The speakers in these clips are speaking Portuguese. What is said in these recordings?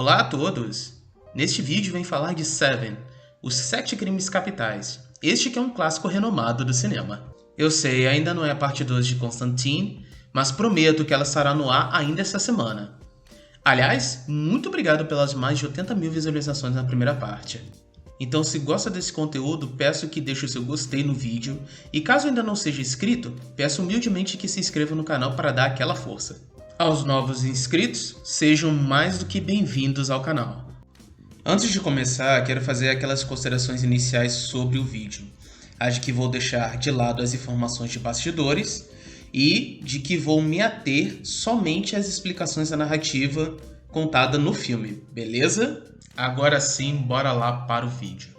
Olá a todos! Neste vídeo vem falar de Seven, os 7 crimes capitais. Este que é um clássico renomado do cinema. Eu sei, ainda não é a parte 2 de Constantine, mas prometo que ela estará no ar ainda essa semana. Aliás, muito obrigado pelas mais de 80 mil visualizações na primeira parte. Então, se gosta desse conteúdo, peço que deixe o seu gostei no vídeo, e caso ainda não seja inscrito, peço humildemente que se inscreva no canal para dar aquela força. Aos novos inscritos, sejam mais do que bem-vindos ao canal. Antes de começar, quero fazer aquelas considerações iniciais sobre o vídeo. As que vou deixar de lado as informações de bastidores e de que vou me ater somente às explicações da narrativa contada no filme, beleza? Agora sim, bora lá para o vídeo.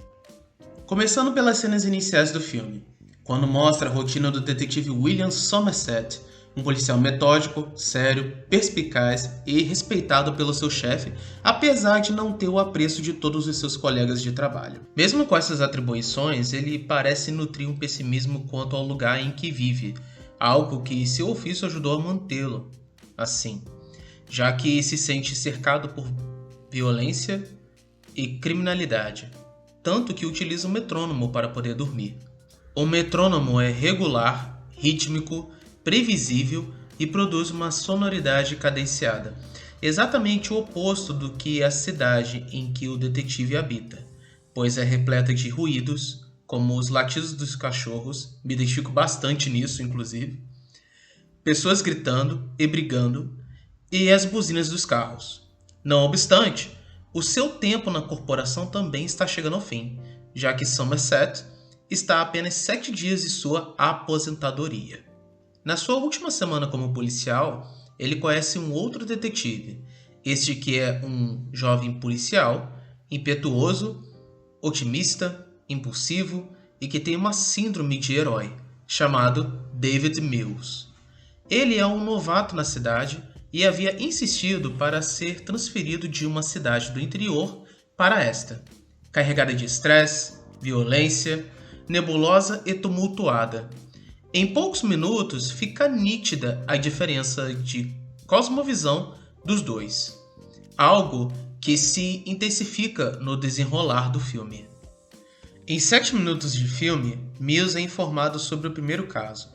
Começando pelas cenas iniciais do filme, quando mostra a rotina do detetive William Somerset, um policial metódico, sério, perspicaz e respeitado pelo seu chefe, apesar de não ter o apreço de todos os seus colegas de trabalho. Mesmo com essas atribuições, ele parece nutrir um pessimismo quanto ao lugar em que vive, algo que seu ofício ajudou a mantê-lo assim, já que se sente cercado por violência e criminalidade, tanto que utiliza um metrônomo para poder dormir. O metrônomo é regular, rítmico, previsível e produz uma sonoridade cadenciada, exatamente o oposto do que a cidade em que o detetive habita, pois é repleta de ruídos, como os latidos dos cachorros, me identifico bastante nisso, inclusive, pessoas gritando e brigando, e as buzinas dos carros. Não obstante, o seu tempo na corporação também está chegando ao fim, já que Somerset está a apenas 7 dias de sua aposentadoria. Na sua última semana como policial, ele conhece um outro detetive, este que é um jovem policial, impetuoso, otimista, impulsivo e que tem uma síndrome de herói, chamado David Mills. Ele é um novato na cidade e havia insistido para ser transferido de uma cidade do interior para esta, carregada de estresse, violência, nebulosa e tumultuada. Em poucos minutos fica nítida a diferença de cosmovisão dos dois, algo que se intensifica no desenrolar do filme. Em 7 minutos de filme, Mills é informado sobre o primeiro caso.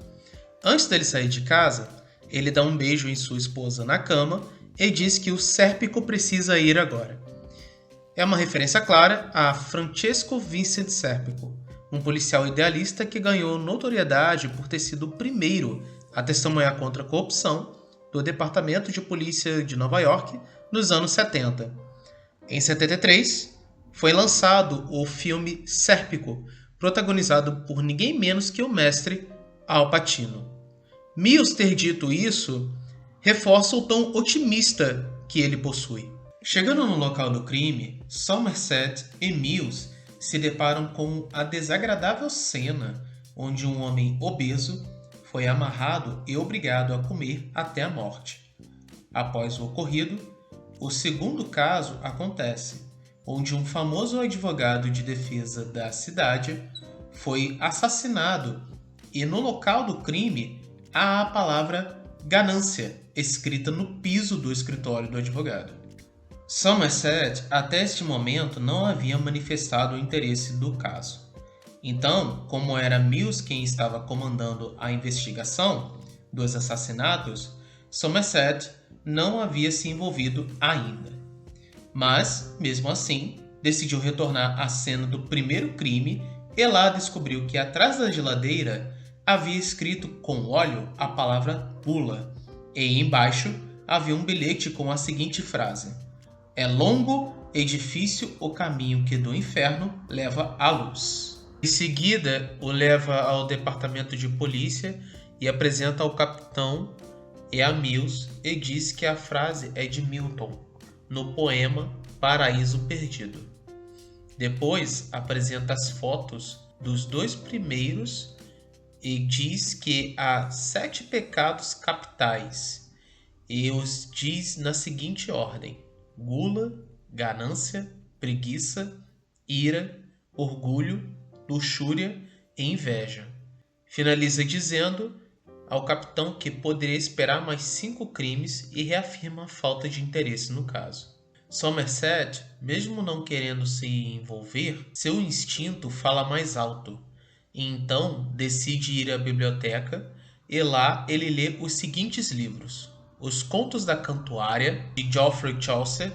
Antes dele sair de casa, ele dá um beijo em sua esposa na cama e diz que o Sérpico precisa ir agora. É uma referência clara a Francesco Vincent Sérpico, um policial idealista que ganhou notoriedade por ter sido o primeiro a testemunhar contra a corrupção do Departamento de Polícia de Nova York nos anos 70. Em 73, foi lançado o filme Sérpico, protagonizado por ninguém menos que o mestre Al Pacino. Mills ter dito isso reforça o tom otimista que ele possui. Chegando no local do crime, Somerset e Mills se deparam com a desagradável cena onde um homem obeso foi amarrado e obrigado a comer até a morte. Após o ocorrido, o segundo caso acontece, onde um famoso advogado de defesa da cidade foi assassinado e no local do crime há a palavra ganância escrita no piso do escritório do advogado. Somerset, até este momento, não havia manifestado o interesse do caso. Então, como era Mills quem estava comandando a investigação dos assassinatos, Somerset não havia se envolvido ainda. Mas, mesmo assim, decidiu retornar à cena do primeiro crime e lá descobriu que atrás da geladeira havia escrito com óleo a palavra pula, e embaixo havia um bilhete com a seguinte frase: "É longo e difícil o caminho que do inferno leva à luz." Em seguida, o leva ao departamento de polícia e apresenta ao capitão e a Mills e diz que a frase é de Milton, no poema Paraíso Perdido. Depois, apresenta as fotos dos 2 primeiros e diz que há 7 pecados capitais e os diz na seguinte ordem: gula, ganância, preguiça, ira, orgulho, luxúria e inveja. Finaliza dizendo ao capitão que poderia esperar mais 5 crimes e reafirma a falta de interesse no caso. Somerset, mesmo não querendo se envolver, seu instinto fala mais alto. E então decide ir à biblioteca e lá ele lê os seguintes livros: Os Contos da Cantuária, de Geoffrey Chaucer,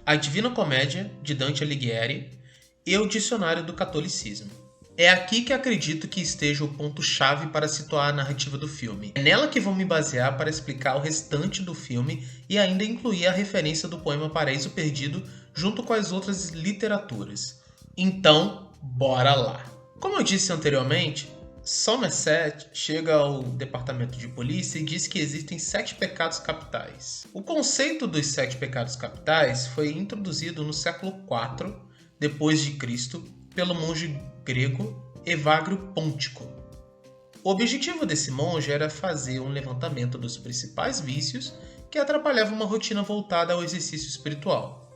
A Divina Comédia, de Dante Alighieri e o Dicionário do Catolicismo. É aqui que acredito que esteja o ponto-chave para situar a narrativa do filme. É nela que vou me basear para explicar o restante do filme e ainda incluir a referência do poema Paraíso Perdido junto com as outras literaturas. Então, bora lá! Como eu disse anteriormente, Somerset chega ao departamento de polícia e diz que existem 7 pecados capitais. O conceito dos 7 pecados capitais foi introduzido no século IV depois de Cristo pelo monge grego Evagrio Póntico. O objetivo desse monge era fazer um levantamento dos principais vícios que atrapalhavam uma rotina voltada ao exercício espiritual.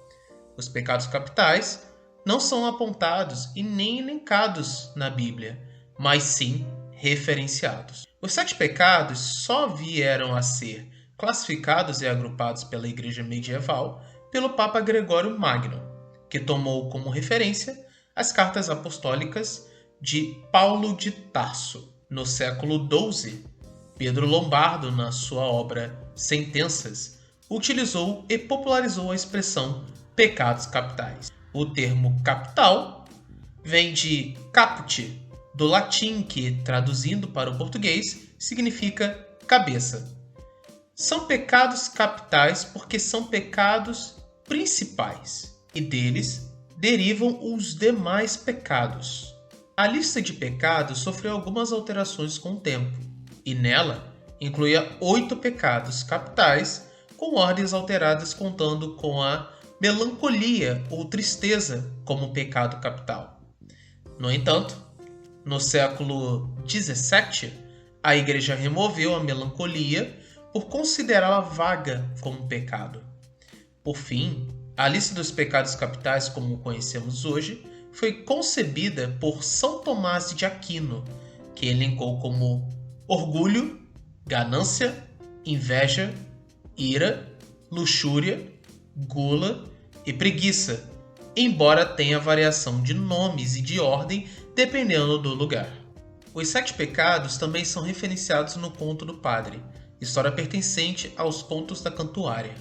Os pecados capitais não são apontados e nem elencados na Bíblia, mas sim referenciados. Os 7 pecados só vieram a ser classificados e agrupados pela Igreja medieval pelo Papa Gregório Magno, que tomou como referência as cartas apostólicas de Paulo de Tarso. No século XII, Pedro Lombardo, na sua obra Sentenças, utilizou e popularizou a expressão pecados capitais. O termo capital vem de caput, do latim, que, traduzindo para o português, significa cabeça. São pecados capitais porque são pecados principais, e deles derivam os demais pecados. A lista de pecados sofreu algumas alterações com o tempo, e nela incluía 8 pecados capitais, com ordens alteradas contando com a melancolia ou tristeza como pecado capital. No entanto, no século XVII, a Igreja removeu a melancolia por considerá-la vaga como pecado. Por fim, a lista dos pecados capitais, como conhecemos hoje, foi concebida por São Tomás de Aquino, que elencou como orgulho, ganância, inveja, ira, luxúria, gula e preguiça, embora tenha variação de nomes e de ordem dependendo do lugar. Os 7 pecados também são referenciados no Conto do Padre, história pertencente aos Contos da Cantuária.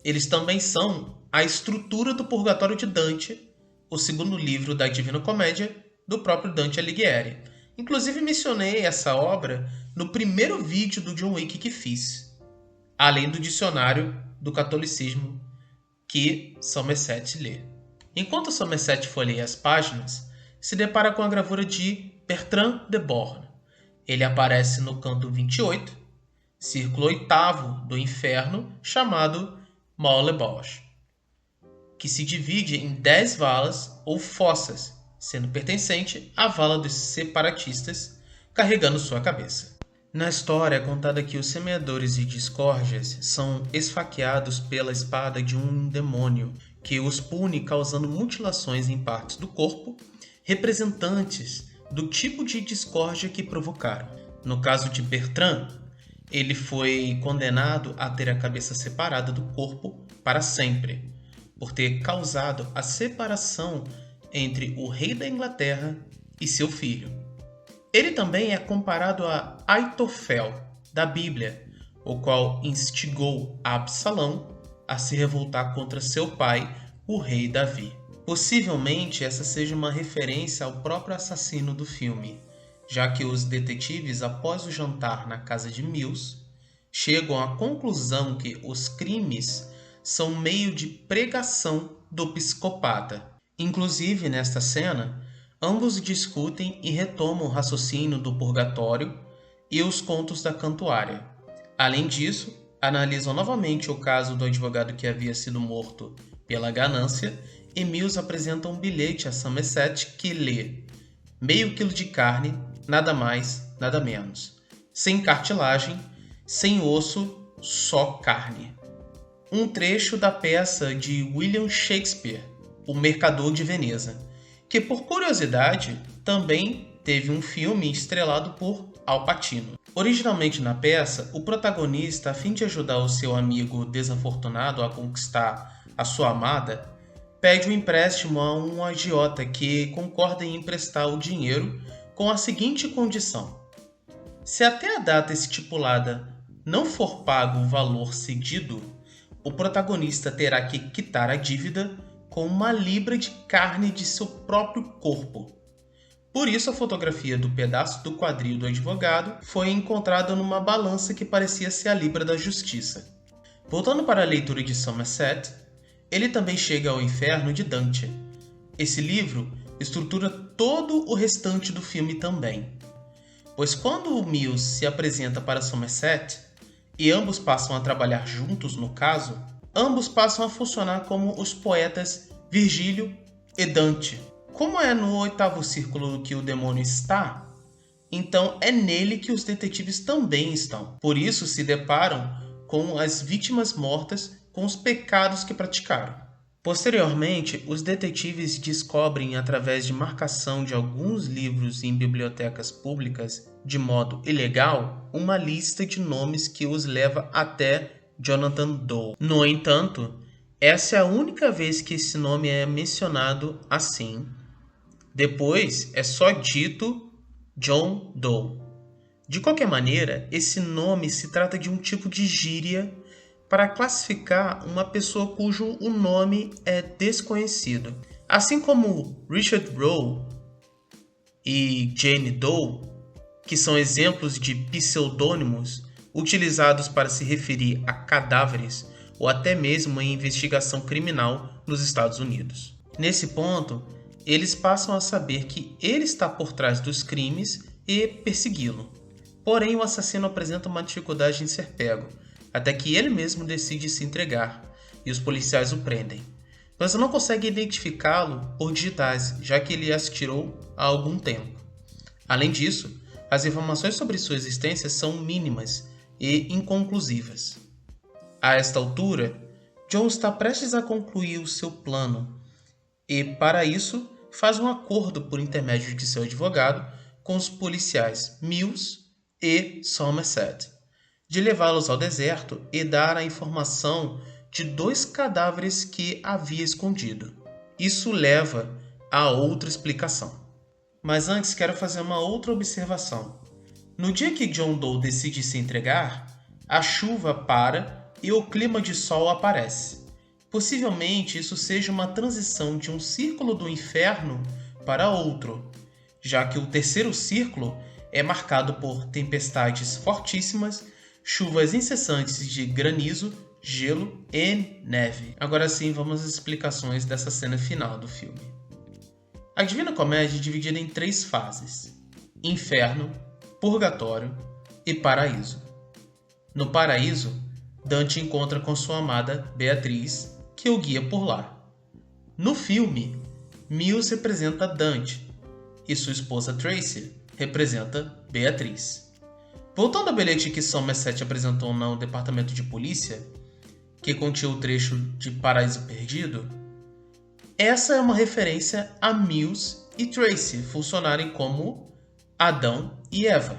Eles também são a estrutura do Purgatório de Dante, o segundo livro da Divina Comédia do próprio Dante Alighieri. Inclusive mencionei essa obra no primeiro vídeo do John Wick que fiz, além do Dicionário do Catolicismo que Somerset lê. Enquanto Somerset folheia as páginas, se depara com a gravura de Bertrand de Born. Ele aparece no canto 28, círculo 8º do inferno, chamado Maulebauche, que se divide em 10 valas ou fossas, sendo pertencente à vala dos separatistas, carregando sua cabeça. Na história é contada que os semeadores de discórdias são esfaqueados pela espada de um demônio, que os pune causando mutilações em partes do corpo, representantes do tipo de discórdia que provocaram. No caso de Bertrand, ele foi condenado a ter a cabeça separada do corpo para sempre, por ter causado a separação entre o rei da Inglaterra e seu filho. Ele também é comparado a Aitofel, da Bíblia, o qual instigou Absalão a se revoltar contra seu pai, o rei Davi. Possivelmente essa seja uma referência ao próprio assassino do filme, já que os detetives, após o jantar na casa de Mills, chegam à conclusão que os crimes são meio de pregação do psicopata. Inclusive, nesta cena, ambos discutem e retomam o raciocínio do purgatório e os contos da cantuária. Além disso, analisam novamente o caso do advogado que havia sido morto pela ganância e Mills apresenta um bilhete a Somerset que lê: meio quilo de carne, nada mais, nada menos. Sem cartilagem, sem osso, só carne. Um trecho da peça de William Shakespeare, O Mercador de Veneza, que por curiosidade também teve um filme estrelado por Al Pacino. Originalmente na peça, o protagonista, a fim de ajudar o seu amigo desafortunado a conquistar a sua amada, pede um empréstimo a um agiota que concorda em emprestar o dinheiro com a seguinte condição: se até a data estipulada não for pago o valor cedido, o protagonista terá que quitar a dívida com 1 libra de carne de seu próprio corpo. Por isso, a fotografia do pedaço do quadril do advogado foi encontrada numa balança que parecia ser a libra da justiça. Voltando para a leitura de Somerset, ele também chega ao inferno de Dante. Esse livro estrutura todo o restante do filme também. Pois quando o Mills se apresenta para Somerset, e ambos passam a trabalhar juntos no caso, ambos passam a funcionar como os poetas Virgílio e Dante. Como é no 8º círculo que o demônio está, então é nele que os detetives também estão. Por isso se deparam com as vítimas mortas com os pecados que praticaram. Posteriormente, os detetives descobrem, através de marcação de alguns livros em bibliotecas públicas de modo ilegal, uma lista de nomes que os leva até Jonathan Doe. No entanto, essa é a única vez que esse nome é mencionado assim. Depois é só dito John Doe. De qualquer maneira, esse nome se trata de um tipo de gíria para classificar uma pessoa cujo o nome é desconhecido. Assim como Richard Roe e Jane Doe, que são exemplos de pseudônimos utilizados para se referir a cadáveres ou até mesmo em investigação criminal nos Estados Unidos. Nesse ponto, eles passam a saber que ele está por trás dos crimes e persegui-lo. Porém, o assassino apresenta uma dificuldade em ser pego, até que ele mesmo decide se entregar, e os policiais o prendem. Mas não conseguem identificá-lo por digitais, já que ele as tirou há algum tempo. Além disso, as informações sobre sua existência são mínimas e inconclusivas. A esta altura, John está prestes a concluir o seu plano, e para isso faz um acordo por intermédio de seu advogado com os policiais Mills e Somerset, de levá-los ao deserto e dar a informação de 2 cadáveres que havia escondido. Isso leva a outra explicação. Mas antes quero fazer uma outra observação. No dia que John Doe decide se entregar, a chuva para e o clima de sol aparece. Possivelmente isso seja uma transição de um círculo do inferno para outro, já que o 3º círculo é marcado por tempestades fortíssimas, chuvas incessantes de granizo, gelo e neve. Agora sim, vamos às explicações dessa cena final do filme. A Divina Comédia é dividida em 3 fases: Inferno, Purgatório e Paraíso. No Paraíso, Dante encontra com sua amada Beatriz, que o guia por lá. No filme, Mills representa Dante e sua esposa Tracy representa Beatriz. Voltando ao bilhete que Somerset apresentou no departamento de polícia, que continha o trecho de Paraíso Perdido, essa é uma referência a Mills e Tracy funcionarem como Adão e Eva,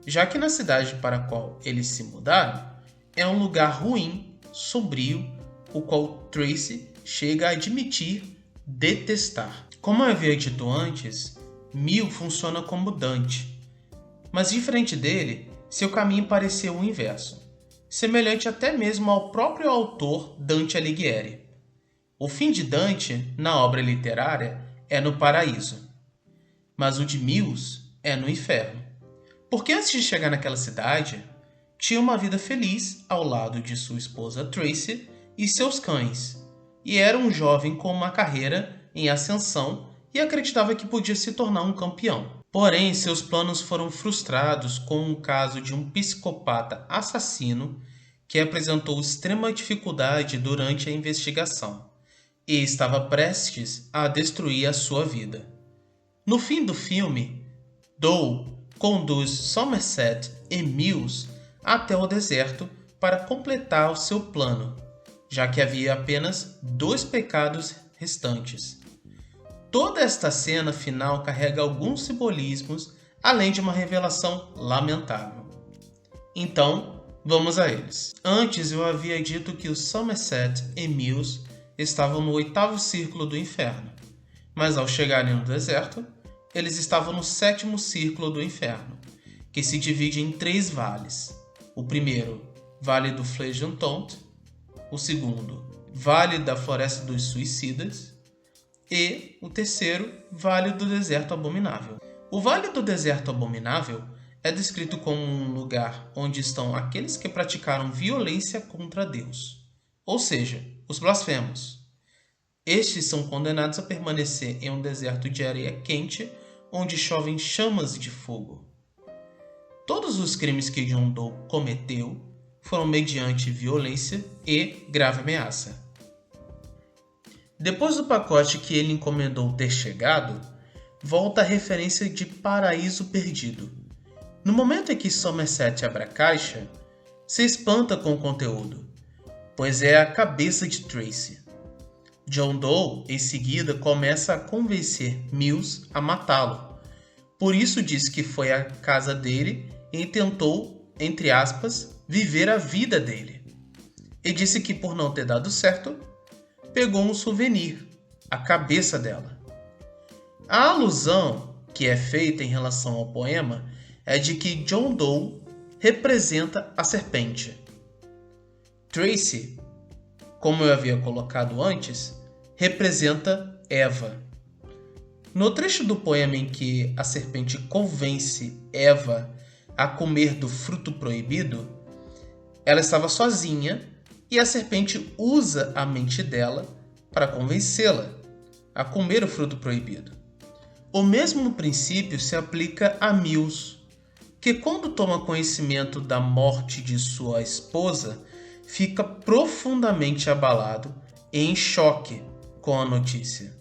já que na cidade para a qual eles se mudaram é um lugar ruim, sombrio, o qual Tracy chega a admitir detestar. Como eu havia dito antes, Mills funciona como Dante, mas diferente dele, seu caminho pareceu o inverso, semelhante até mesmo ao próprio autor Dante Alighieri. O fim de Dante, na obra literária, é no paraíso, mas o de Mills é no inferno. Porque antes de chegar naquela cidade, tinha uma vida feliz ao lado de sua esposa Tracy e seus cães, e era um jovem com uma carreira em ascensão e acreditava que podia se tornar um campeão. Porém, seus planos foram frustrados com o caso de um psicopata assassino que apresentou extrema dificuldade durante a investigação e estava prestes a destruir a sua vida. No fim do filme, Doe conduz Somerset e Mills até o deserto para completar o seu plano, já que havia apenas 2 pecados restantes. Toda esta cena final carrega alguns simbolismos, além de uma revelação lamentável. Então, vamos a eles. Antes eu havia dito que os Somerset e Mills estavam no 8º círculo do inferno, mas ao chegarem no deserto, eles estavam no 7º círculo do inferno, que se divide em 3 vales. O primeiro, Vale do Flegetonte, o segundo, Vale da Floresta dos Suicidas e o terceiro, Vale do Deserto Abominável. O Vale do Deserto Abominável é descrito como um lugar onde estão aqueles que praticaram violência contra Deus, ou seja, os blasfemos. Estes são condenados a permanecer em um deserto de areia quente, onde chovem chamas de fogo. Todos os crimes que John Doe cometeu foram mediante violência e grave ameaça. Depois do pacote que ele encomendou ter chegado, volta a referência de Paraíso Perdido. No momento em que Somerset abre a caixa, se espanta com o conteúdo, pois é a cabeça de Tracy. John Doe, em seguida, começa a convencer Mills a matá-lo. Por isso diz que foi à casa dele e tentou, entre aspas, viver a vida dele. E disse que por não ter dado certo, pegou um souvenir, a cabeça dela. A alusão que é feita em relação ao poema é de que John Doe representa a serpente. Tracy, como eu havia colocado antes, representa Eva. No trecho do poema em que a serpente convence Eva a comer do fruto proibido, ela estava sozinha e a serpente usa a mente dela para convencê-la a comer o fruto proibido. O mesmo princípio se aplica a Mills, que quando toma conhecimento da morte de sua esposa, fica profundamente abalado e em choque com a notícia.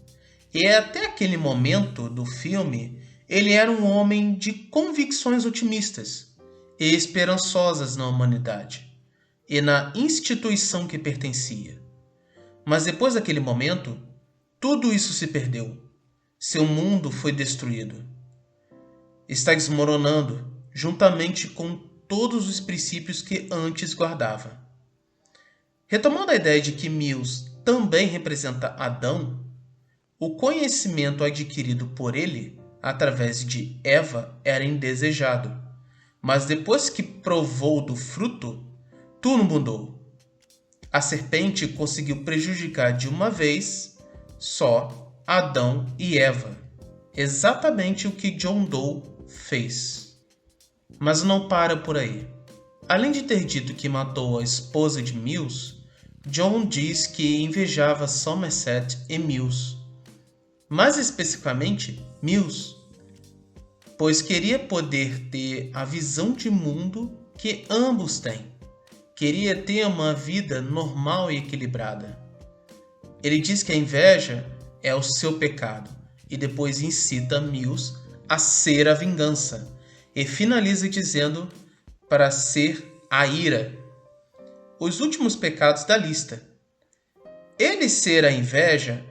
E até aquele momento do filme, ele era um homem de convicções otimistas e esperançosas na humanidade e na instituição que pertencia. Mas depois daquele momento, tudo isso se perdeu. Seu mundo foi destruído. Está desmoronando, juntamente com todos os princípios que antes guardava. Retomando a ideia de que Mills também representa Adão, o conhecimento adquirido por ele, através de Eva, era indesejado. Mas depois que provou do fruto, tudo mudou. A serpente conseguiu prejudicar de uma vez só Adão e Eva. Exatamente o que John Doe fez. Mas não para por aí. Além de ter dito que matou a esposa de Mills, John diz que invejava Somerset e Mills. Mais especificamente, Mills, pois queria poder ter a visão de mundo que ambos têm. Queria ter uma vida normal e equilibrada. Ele diz que a inveja é o seu pecado e depois incita Mills a ser a vingança e finaliza dizendo para ser a ira. Os últimos pecados da lista. Ele ser a inveja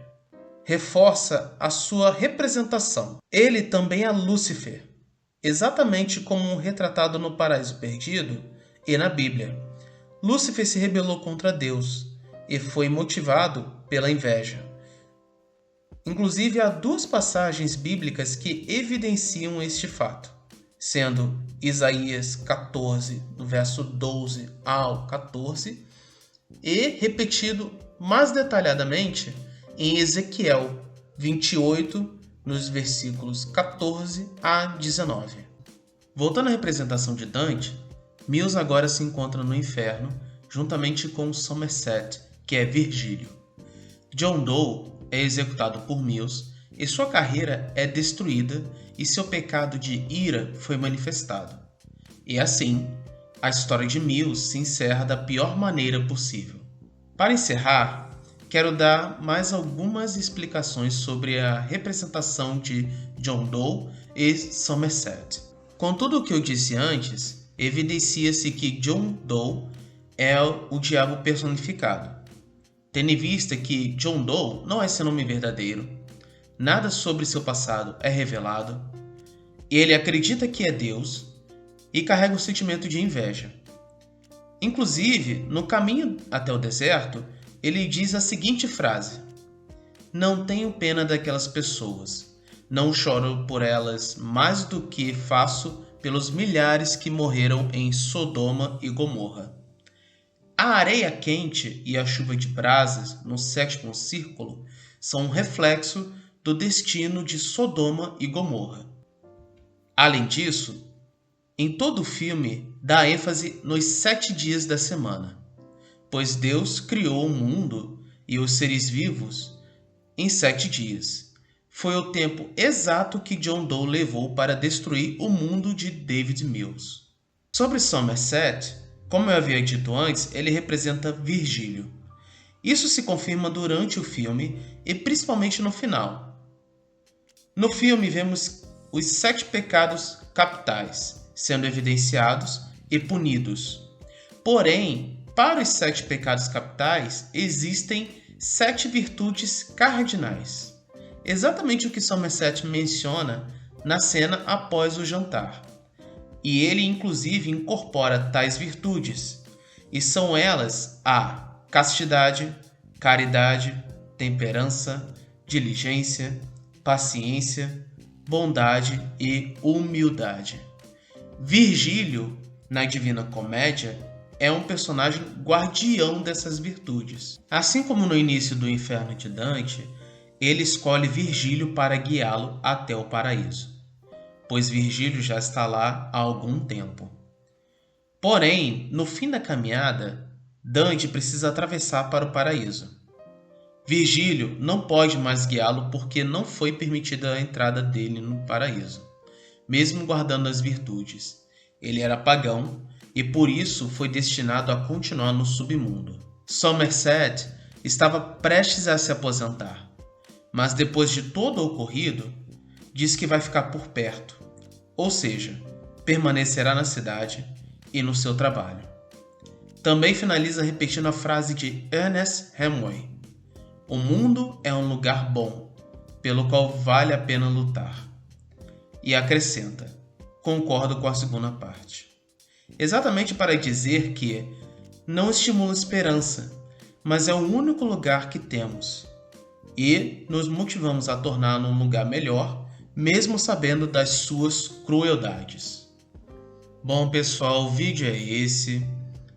reforça a sua representação. Ele também é Lúcifer, exatamente como retratado no Paraíso Perdido e na Bíblia. Lúcifer se rebelou contra Deus e foi motivado pela inveja. Inclusive, há 2 passagens bíblicas que evidenciam este fato, sendo Isaías 14, no verso 12 ao 14, e repetido mais detalhadamente em Ezequiel 28, nos versículos 14 a 19. Voltando à representação de Dante, Mills agora se encontra no inferno, juntamente com Somerset, que é Virgílio. John Doe é executado por Mills e sua carreira é destruída e seu pecado de ira foi manifestado. E assim, a história de Mills se encerra da pior maneira possível. Para encerrar, quero dar mais algumas explicações sobre a representação de John Doe e Somerset. Com tudo o que eu disse antes, evidencia-se que John Doe é o diabo personificado, tendo em vista que John Doe não é seu nome verdadeiro, nada sobre seu passado é revelado, ele acredita que é Deus e carrega o sentimento de inveja. Inclusive, no caminho até o deserto, ele diz a seguinte frase: "Não tenho pena daquelas pessoas. Não choro por elas mais do que faço pelos milhares que morreram em Sodoma e Gomorra." A areia quente e a chuva de brasas no sétimo círculo são um reflexo do destino de Sodoma e Gomorra. Além disso, em todo o filme dá ênfase nos 7 dias da semana, pois Deus criou o mundo e os seres vivos em 7 dias. Foi o tempo exato que John Doe levou para destruir o mundo de David Mills. Sobre Somerset, como eu havia dito antes, ele representa Virgílio. Isso se confirma durante o filme e principalmente no final. No filme vemos os 7 pecados capitais sendo evidenciados e punidos. Porém, para os 7 pecados capitais existem 7 virtudes cardinais. Exatamente o que Somerset menciona na cena após o jantar. E ele inclusive incorpora tais virtudes, e são elas a castidade, caridade, temperança, diligência, paciência, bondade e humildade. Virgílio, na Divina Comédia, é um personagem guardião dessas virtudes. Assim como no início do Inferno de Dante, ele escolhe Virgílio para guiá-lo até o paraíso, pois Virgílio já está lá há algum tempo. Porém, no fim da caminhada, Dante precisa atravessar para o paraíso. Virgílio não pode mais guiá-lo porque não foi permitida a entrada dele no paraíso, mesmo guardando as virtudes. Ele era pagão e por isso foi destinado a continuar no submundo. Somerset estava prestes a se aposentar, mas depois de todo o ocorrido, diz que vai ficar por perto, ou seja, permanecerá na cidade e no seu trabalho. Também finaliza repetindo a frase de Ernest Hemingway: "O mundo é um lugar bom, pelo qual vale a pena lutar." E acrescenta: "Concordo com a segunda parte." Exatamente para dizer que não estimula esperança, mas é o único lugar que temos, e nos motivamos a torná-lo um lugar melhor, mesmo sabendo das suas crueldades. Bom, pessoal, o vídeo é esse.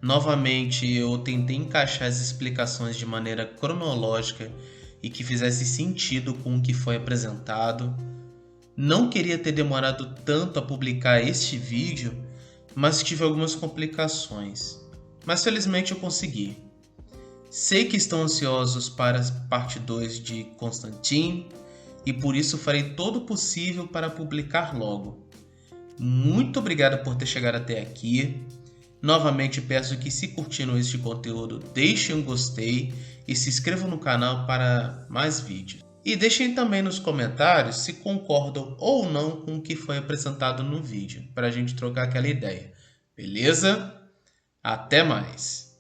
Novamente, eu tentei encaixar as explicações de maneira cronológica e que fizesse sentido com o que foi apresentado. Não queria ter demorado tanto a publicar este vídeo, mas tive algumas complicações. Mas felizmente eu consegui. Sei que estão ansiosos para a parte 2 de Constantine e por isso farei todo o possível para publicar logo. Muito obrigado por ter chegado até aqui. Novamente peço que, se curtiram este conteúdo, deixem um gostei e se inscrevam no canal para mais vídeos. E deixem também nos comentários se concordam ou não com o que foi apresentado no vídeo, para a gente trocar aquela ideia. Beleza? Até mais!